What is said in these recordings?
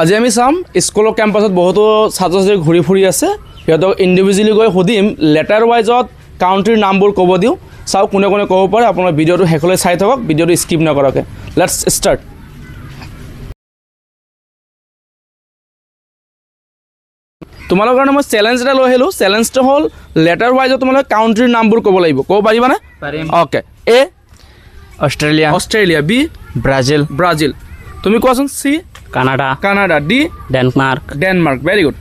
আজি আমি চাম স্কুলৰ কেম্পাছত বহুতো ছাত্ৰ ছাত্ৰী ঘূৰি ফুৰি আছে সিহঁতক ইণ্ডিভিজুৱেলি গৈ সুধিম লেটাৰ ৱাইজত কাউণ্ট্ৰিৰ নামবোৰ ক'ব দিওঁ চাওক কোনে কোনে ক'ব পাৰে আপোনাৰ ভিডিঅ'টো শেষলৈ চাই থাকক ভিডিঅ'টো স্কিপ নকৰাকৈ লেটছ ষ্টাৰ্ট তোমালোকৰ কাৰণে মই চেলেঞ্জ এটা লৈ আহিলোঁ চেলেঞ্জটো হ'ল লেটাৰ ৱাইজত তোমালোকে কাউণ্ট্ৰিৰ নামবোৰ ক'ব লাগিব ক'ব পাৰিবানে পাৰিম okay A Australia Australia B Brazil Brazil তুমি কোৱাচোন C Canada Canada D Denmark Denmark very good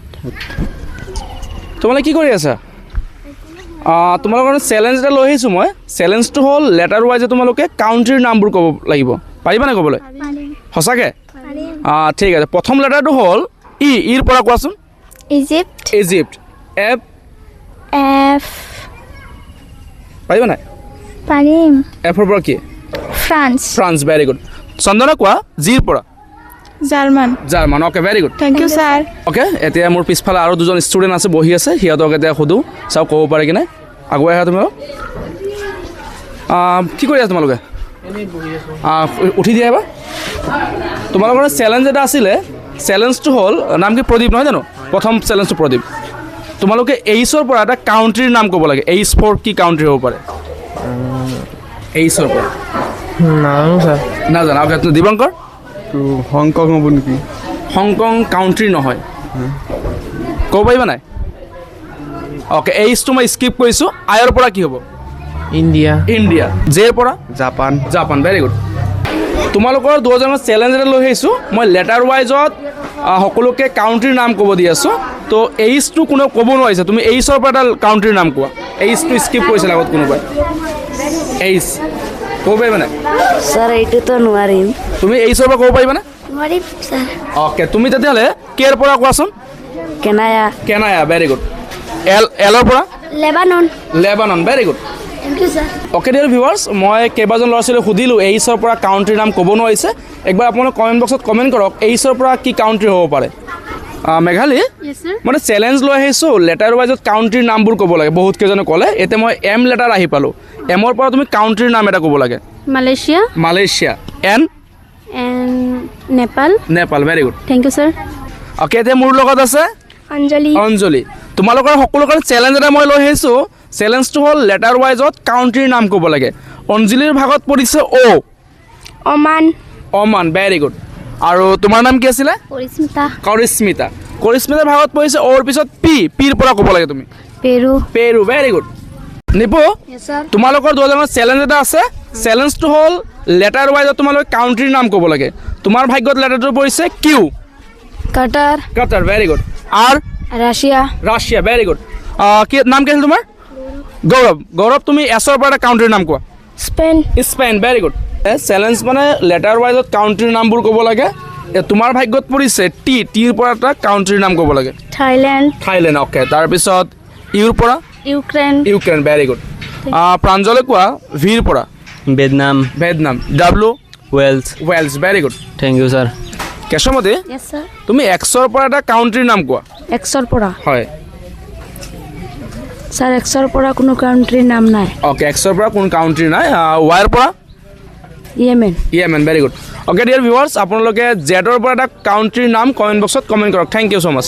তোমালোকে কি কৰি আছা তোমালোকৰ কাৰণে চেলেঞ্জ এটা লৈ আহিছোঁ মই চেলেঞ্জটো হ'ল লেটাৰ ৱাইজে তোমালোকে কাউণ্ট্ৰিৰ নামবোৰ ক'ব লাগিব পাৰিবানে ক'বলৈ সঁচাকৈ ঠিক আছে প্ৰথম লেটাৰটো হ'ল ইৰ পৰা কোৱাচোন ইজিপ্ট ইজিপ্ট এফ এফ পাৰিবা নাই পাৰিম এফৰ পৰা কি France France very good Chandana কোৱা জিৰ পৰা German German okay very good thank you sir okay এতিয়া মোৰ পিছফালে আৰু দুজন ষ্টুডেণ্ট আছে বহি আছে সিহঁতক এতিয়া সোধোঁ চাওক ক'ব পাৰে কি নাই আগুৱাই আহা তোমালোক কি কৰি আছা তোমালোকে উঠি দিয়া এবাৰ তোমালোকৰ চেলেঞ্জ এটা আছিলে চেলেঞ্জটো হ'ল নাম কি প্ৰদীপ নহয় জানো প্ৰথম চেলেঞ্জটো প্ৰদীপ তোমালোকে এইচৰ পৰা এটা কাউণ্ট্ৰিৰ নাম ক'ব লাগে এইচ ফৰ কি কাউণ্ট্ৰি হ'ব পাৰে এইচৰ পৰা নাজানো ছাৰ নাজানা অ'কে দিবংকৰ হংকং হ'ব নেকি হংকং কাউণ্ট্ৰি নহয় ক'ব পাৰিবা নাই অ'কে এইচটো মই স্কিপ কৰিছোঁ আইৰ পৰা কি হ'ব ইণ্ডিয়া ইণ্ডিয়া জেৰ পৰা জাপান জাপান ভেৰি গুড তোমালোকৰ দুজনৰ চেলেঞ্জ এটা লৈ আহিছোঁ মই লেটাৰ ৱাইজত সকলোকে কাউণ্ট্ৰিৰ নাম ক'ব দি আছোঁ তো এইচটো কোনেও ক'ব নোৱাৰিছে তুমি এইচৰ পৰা এটা কাউণ্ট্ৰিৰ নাম কোৱা এইচটো স্কিপ কৰিছিল আগত কোনোবাই এইচ ক'ব পাৰিবা নাই ছাৰ এইটোতো নোৱাৰিম তুমি এইচৰ পৰা ক'ব পাৰিবানে নোৱাৰিম ছাৰ অ'কে তুমি তেতিয়াহ'লে কেৰ পৰা কোৱাচোন কেনায়া কেনায়া ভেৰি গুড এলৰ পৰা Lebanon Lebanon very good thank you sir okay dear viewers মই কেইবাজন ল'ৰা ছোৱালীক সুধিলোঁ এইচৰ পৰা কাউণ্ট্ৰিৰ নাম ক'ব নোৱাৰিছে একবাৰ আপোনালোকে কমেণ্ট বক্সত কমেণ্ট কৰক এইচৰ পৰা কি কাউণ্ট্ৰি হ'ব পাৰে মেঘালী মানে চেলেঞ্জ লৈ আহিছোঁ লেটাৰ ৱাইজত কাউণ্ট্ৰিৰ নামবোৰ ক'ব লাগে বহুত কেইজনে ক'লে এতিয়া মই এম লেটাৰ আহি পালোঁ এমৰ পৰা তুমি কাউণ্ট্ৰিৰ নাম এটা ক'ব লাগে Malaysia Malaysia N Nepal Nepal very good thank you sir okay এতিয়া মোৰ লগত আছে অঞ্জলি অঞ্জলি তোমালোকৰ সকলো কাৰণে চেলেঞ্জ এটা মই লৈ আহিছোঁ চেলেঞ্জটো হ'ল লেটাৰ ৱাইজত কাউণ্ট্ৰিৰ নাম ক'ব লাগে অঞ্জলিৰ ভাগত পৰিছে অ' অমান অমান ভেৰি গুড আৰু তোমাৰ নাম কি আছিলে পৰিস্মিতা কৰিস্মিতা কৰিস্মিতাৰ ভাগত পৰিছে অ'ৰ পিছত পিৰ পৰা ক'ব লাগে তুমি পেৰু পেৰু ভেৰি গুড নিপু ছাৰ তোমালোকৰ দুজনৰ চেলেঞ্জ এটা আছে চেলেঞ্জটো হ'ল লেটাৰ ৱাইজত তোমালোকে কাউণ্ট্ৰিৰ নাম ক'ব লাগে তোমাৰ ভাগ্যত লেটাৰটো পৰিছে Q Qatar Qatar very good R Russia Russia very good কি নাম কি আছিল তোমাৰ গৌৰৱ গৌৰৱ তুমি এছৰ পৰা এটা কাউণ্ট্ৰিৰ নাম কোৱা Spain Spain very good challenge মানে লেটাৰ ৱাইজত কাউণ্ট্ৰিৰ নামবোৰ ক'ব লাগে তোমাৰ ভাগ্যত পৰিছে টিৰ পৰা এটা কাউণ্ট্ৰিৰ নাম ক'ব লাগে থাইলেণ্ড থাইলেণ্ড অ'কে তাৰপিছত ইউৰ পৰা ইউক্ৰেইন ভেৰি গুড প্ৰাঞ্জলে কোৱা ভিৰ পৰা Vietnam W Wales very good thank you sir Keshabmati yes sir তুমি এক্সৰ পৰা এটা কাউণ্ট্ৰিৰ নাম কোৱা এক্সৰ পৰা হয় ছাৰ এক্সৰ পৰা কোনো কাউণ্ট্ৰিৰ নাম নাই অ'কে এক্সৰ পৰা কোনো কাউণ্ট্ৰি নাই ৱাইৰ পৰা Yemen very good okay dear viewers আপোনালোকে জেডৰ পৰা এটা কাউণ্ট্ৰিৰ নাম কমেণ্ট বক্সত কমেণ্ট কৰক থেংক ইউ ছ' মাছ